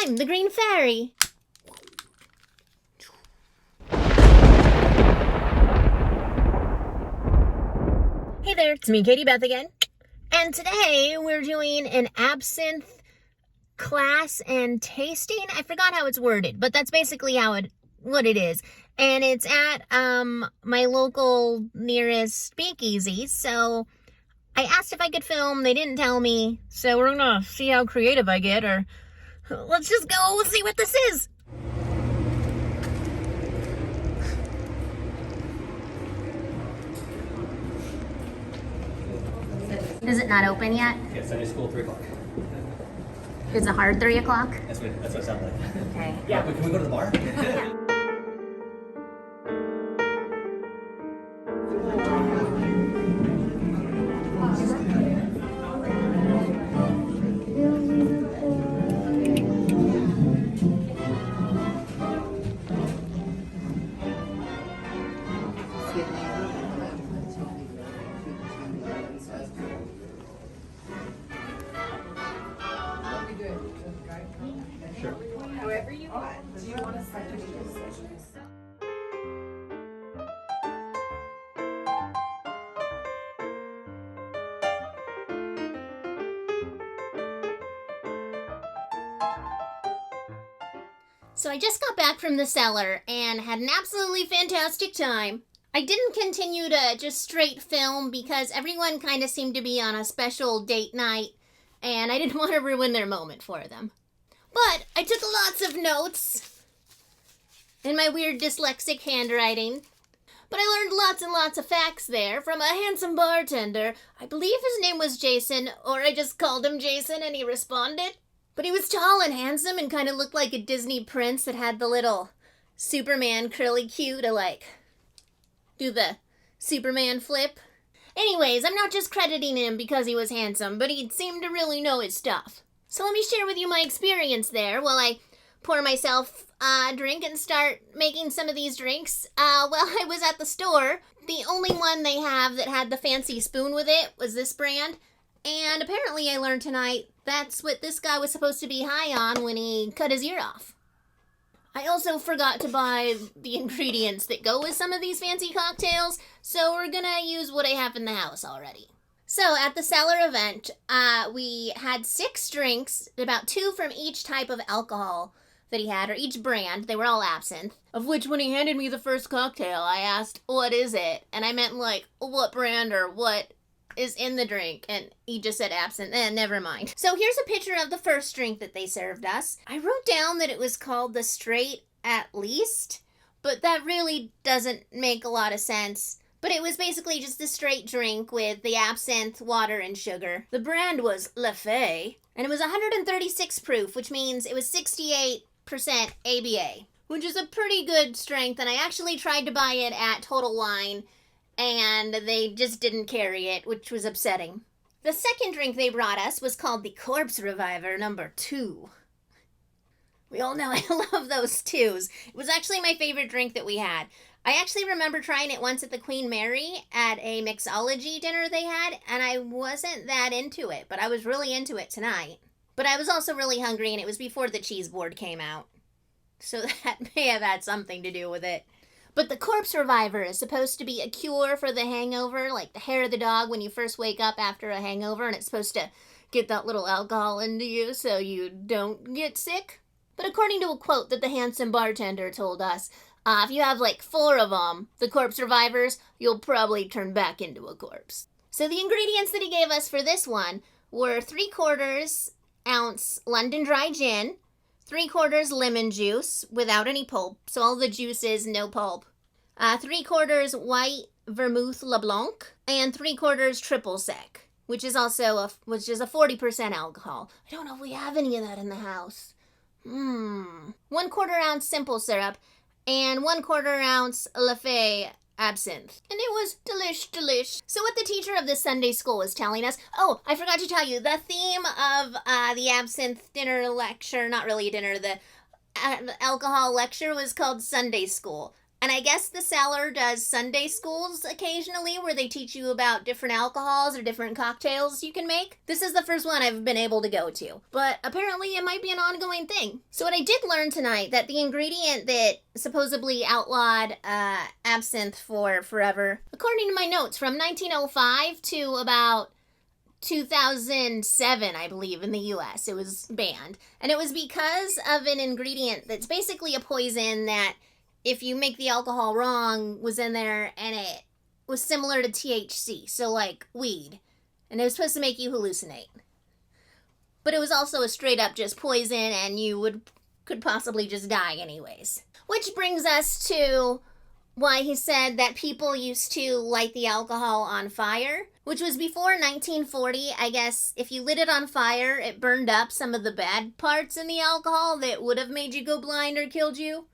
I'm the Green Fairy. Hey there, it's me, Katie-Beth again. And today we're doing an absinthe class and tasting. I forgot how it's worded, but that's basically what it is. And it's at my local nearest speakeasy. So I asked if I could film. They didn't tell me. So we're gonna see how creative I get, or let's just go see what this is. Is it not open yet? Yeah, Sunday school, 3 o'clock. It's a hard 3 o'clock? That's what it sounds like. Okay. Yeah, but can we go to the bar? Yeah. Sure. However you want. Do you want to start doing this? So I just got back from the Cellar and had an absolutely fantastic time. I didn't continue to just straight film because everyone kind of seemed to be on a special date night and I didn't want to ruin their moment for them. But I took lots of notes in my weird dyslexic handwriting. But I learned lots and lots of facts there from a handsome bartender. I believe his name was Jason, or I just called him Jason and he responded. But he was tall and handsome and kind of looked like a Disney prince that had the little Superman curly Q to do the Superman flip. Anyways, I'm not just crediting him because he was handsome, but he seemed to really know his stuff. So let me share with you my experience there while I pour myself a drink and start making some of these drinks. While I was at the store, the only one they have that had the fancy spoon with it was this brand. And apparently I learned tonight that's what this guy was supposed to be high on when he cut his ear off. I also forgot to buy the ingredients that go with some of these fancy cocktails, so we're gonna use what I have in the house already. So at the Cellar event, we had 6 drinks, about 2 from each type of alcohol that he had, or each brand. They were all absinthe. Of which, when he handed me the first cocktail, I asked, what is it? And I meant what brand or what is in the drink, and he just said absinthe. Never mind. So here's a picture of the first drink that they served us. I wrote down that it was called the Straight at Least, but that really doesn't make a lot of sense. But it was basically just a straight drink with the absinthe, water, and sugar. The brand was Le Fay, and it was 136 proof, which means it was 68% ABA, which is a pretty good strength, and I actually tried to buy it at Total Wine, and they just didn't carry it, which was upsetting. The second drink they brought us was called the Corpse Reviver No. 2. We all know I love those 2s. It was actually my favorite drink that we had. I actually remember trying it once at the Queen Mary at a mixology dinner they had, and I wasn't that into it, but I was really into it tonight. But I was also really hungry, and it was before the cheese board came out. So that may have had something to do with it. But the Corpse Reviver is supposed to be a cure for the hangover, like the hair of the dog when you first wake up after a hangover, and it's supposed to get that little alcohol into you so you don't get sick. But according to a quote that the handsome bartender told us, if you have 4 of them, the Corpse Revivers, you'll probably turn back into a corpse. So the ingredients that he gave us for this one were 3/4 ounce London Dry Gin, 3/4 lemon juice without any pulp, so all the juices, no pulp, 3/4 white vermouth LeBlanc, and 3/4 triple sec, which is a 40% alcohol. I don't know if we have any of that in the house. 1/4 ounce simple syrup, and 1/4 ounce Le Fay absinthe. And it was delish. So what the teacher of this Sunday school was telling us, I forgot to tell you, the theme of the absinthe dinner lecture, not really a dinner, the alcohol lecture was called Sunday school. And I guess the Cellar does Sunday schools occasionally where they teach you about different alcohols or different cocktails you can make. This is the first one I've been able to go to, but apparently it might be an ongoing thing. So what I did learn tonight, that the ingredient that supposedly outlawed absinthe for forever, according to my notes, from 1905 to about 2007, I believe, in the US, it was banned. And it was because of an ingredient that's basically a poison that, if you make the alcohol wrong, was in there, and it was similar to THC, so like weed. And it was supposed to make you hallucinate. But it was also a straight up just poison, and you could possibly just die anyways. Which brings us to why he said that people used to light the alcohol on fire, which was before 1940. I guess if you lit it on fire, it burned up some of the bad parts in the alcohol that would have made you go blind or killed you.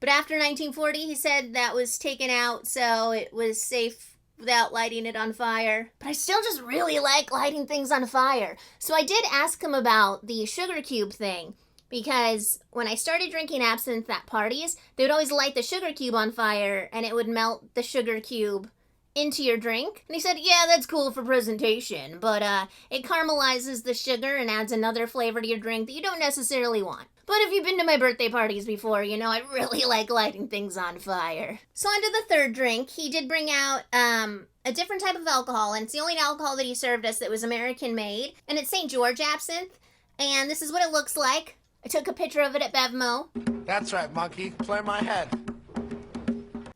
But after 1940, he said that was taken out, so it was safe without lighting it on fire. But I still just really like lighting things on fire. So I did ask him about the sugar cube thing, because when I started drinking absinthe at parties, they would always light the sugar cube on fire, and it would melt the sugar cube into your drink. And he said, yeah, that's cool for presentation, but it caramelizes the sugar and adds another flavor to your drink that you don't necessarily want. But if you've been to my birthday parties before, you know I really like lighting things on fire. So on to the third drink. He did bring out a different type of alcohol, and it's the only alcohol that he served us that was American made, and it's St. George absinthe, and this is what it looks like. I took a picture of it at Bevmo. That's right, monkey. Clear my head.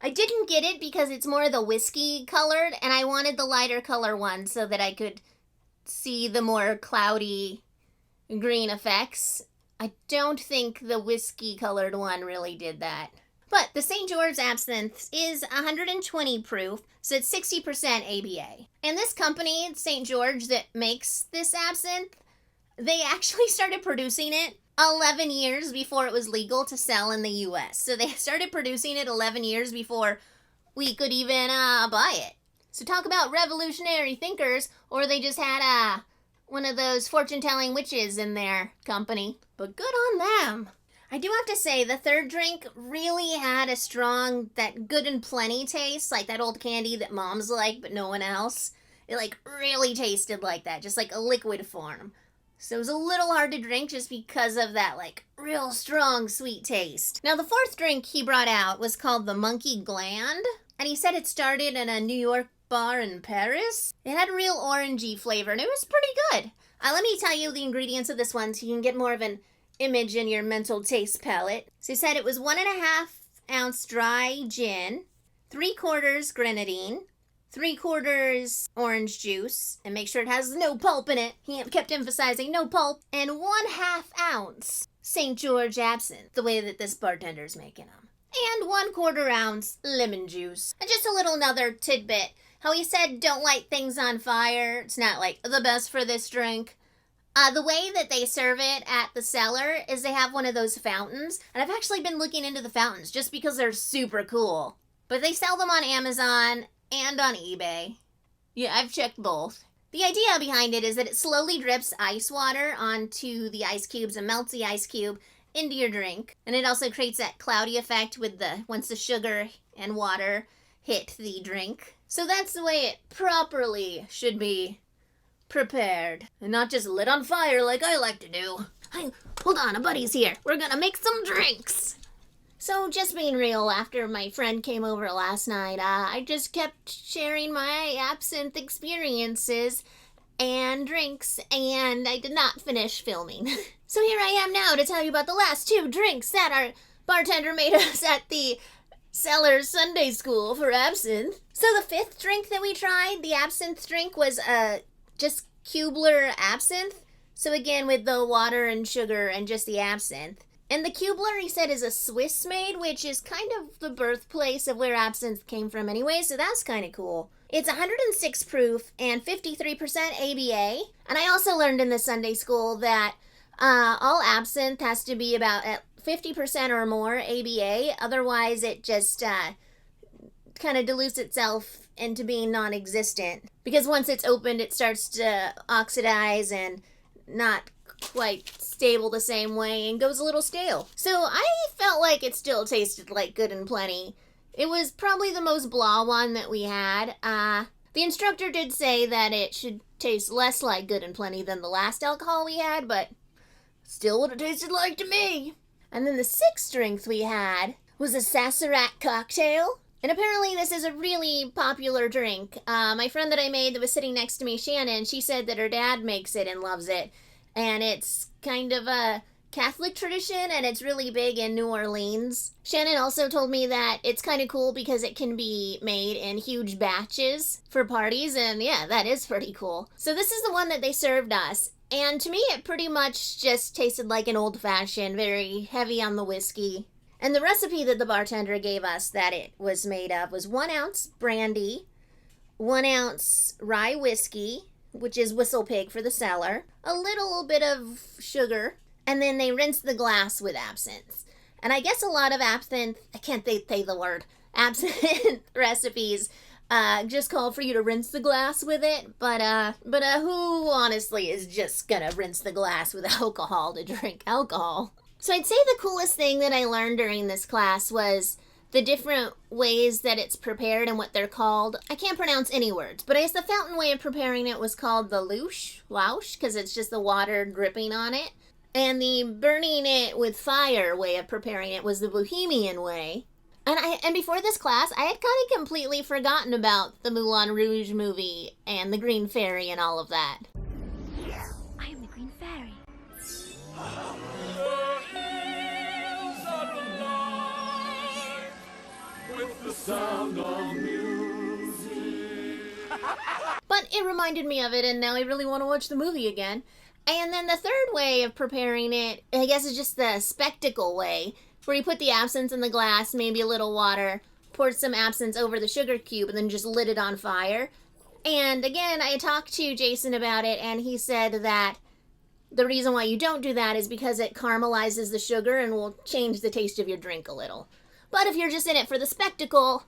I didn't get it because it's more the whiskey colored, and I wanted the lighter color one so that I could see the more cloudy green effects. I don't think the whiskey colored one really did that. But the St. George absinthe is 120 proof, so it's 60% ABA. And this company, St. George, that makes this absinthe, they actually started producing it 11 years before it was legal to sell in the US. So they started producing it 11 years before we could even buy it. So talk about revolutionary thinkers, or they just had one of those fortune-telling witches in their company. But good on them. I do have to say, the third drink really had a strong, that good and plenty taste, like that old candy that moms like, but no one else. It like really tasted like that, just like a liquid form. So it was a little hard to drink just because of that like real strong sweet taste. Now the fourth drink he brought out was called the Monkey Gland, and he said it started in a New York bar in Paris. It had real orangey flavor, and it was pretty good. Let me tell you the ingredients of this one so you can get more of an image in your mental taste palette. So he said it was 1.5 ounce dry gin, 3/4 grenadine, 3/4 orange juice, and make sure it has no pulp in it. He kept emphasizing no pulp, and 1/2 ounce St. George absinthe, the way that this bartender's making them, and 1/4 ounce lemon juice. And just a little another tidbit. How he said don't light things on fire. It's not like the best for this drink. The way that they serve it at the Cellar is they have one of those fountains. And I've actually been looking into the fountains just because they're super cool. But they sell them on Amazon and on eBay. Yeah, I've checked both. The idea behind it is that it slowly drips ice water onto the ice cubes and melts the ice cube into your drink. And it also creates that cloudy effect with once the sugar and water hit the drink. So that's the way it properly should be prepared. And not just lit on fire like I like to do. Hey, hold on, a buddy's here. We're gonna make some drinks. So just being real, after my friend came over last night, I just kept sharing my absinthe experiences and drinks, and I did not finish filming. So here I am now to tell you about the last 2 drinks that our bartender made us at the Cellar Sunday School for absinthe. So the 5th drink that we tried, the absinthe drink, was just Kubler absinthe. So again, with the water and sugar and just the absinthe. And the Kubler, he said, is a Swiss made, which is kind of the birthplace of where absinthe came from anyway, so that's kind of cool. It's 106 proof and 53% ABA. And I also learned in the Sunday school that all absinthe has to be about at 50% or more ABA, otherwise it just kind of dilutes itself into being non-existent. Because once it's opened, it starts to oxidize and not quite stable the same way and goes a little stale. So I felt like it still tasted like good and plenty. It was probably the most blah one that we had. The instructor did say that it should taste less like Good and Plenty than the last alcohol we had, but still what it tasted like to me. And then the sixth drink we had was a Sazerac cocktail. And apparently this is a really popular drink. My friend that I made that was sitting next to me, Shannon, she said that her dad makes it and loves it. And it's kind of a Catholic tradition, and it's really big in New Orleans. Shannon also told me that it's kind of cool because it can be made in huge batches for parties, and yeah, that is pretty cool. So this is the one that they served us, and to me it pretty much just tasted like an old-fashioned, very heavy on the whiskey. And the recipe that the bartender gave us that it was made of was 1 ounce brandy, 1 ounce rye whiskey, which is Whistle Pig for the Cellar, a little bit of sugar, and then they rinsed the glass with absinthe. And I guess a lot of absinthe, I can't say the word, absinthe recipes just call for you to rinse the glass with it. But who honestly is just gonna rinse the glass with alcohol to drink alcohol? So I'd say the coolest thing that I learned during this class was the different ways that it's prepared and what they're called. I can't pronounce any words, but I guess the fountain way of preparing it was called the louche, because it's just the water dripping on it. And the burning it with fire way of preparing it was the Bohemian way. And before this class, I had kind of completely forgotten about the Moulin Rouge movie and the Green Fairy and all of that. I am the Green Fairy. With the sound of music. But it reminded me of it, and now I really want to watch the movie again. And then the third way of preparing it, I guess, is just the spectacle way, where you put the absinthe in the glass, maybe a little water, poured some absinthe over the sugar cube, and then just lit it on fire. And again, I talked to Jason about it, and he said that the reason why you don't do that is because it caramelizes the sugar and will change the taste of your drink a little. But if you're just in it for the spectacle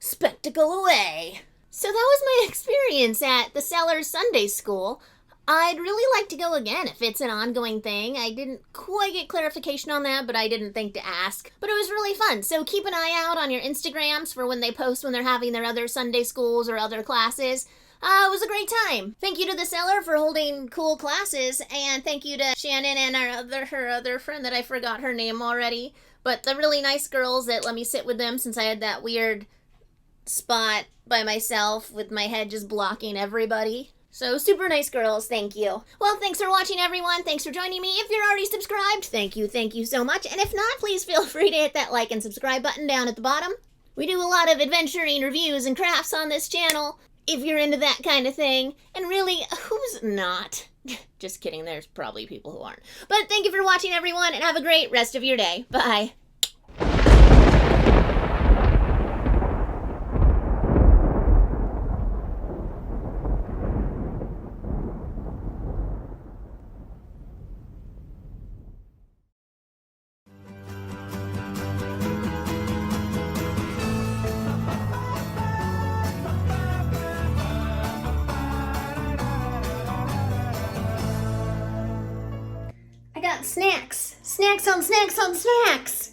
away. So that was my experience at the Cellar Sunday School. I'd really like to go again if it's an ongoing thing. I didn't quite get clarification on that, but I didn't think to ask. But it was really fun, so keep an eye out on your Instagrams for when they post when they're having their other Sunday schools or other classes. It was a great time. Thank you to the Cellar for holding cool classes, and thank you to Shannon and her other friend that I forgot her name already. But the really nice girls that let me sit with them since I had that weird spot by myself with my head just blocking everybody. So, super nice girls, thank you. Well, thanks for watching, everyone. Thanks for joining me. If you're already subscribed, thank you so much. And if not, please feel free to hit that like and subscribe button down at the bottom. We do a lot of adventuring reviews and crafts on this channel, if you're into that kind of thing. And really, who's not? Just kidding, there's probably people who aren't. But thank you for watching, everyone, and have a great rest of your day. Bye. I got snacks. Snacks on snacks on snacks.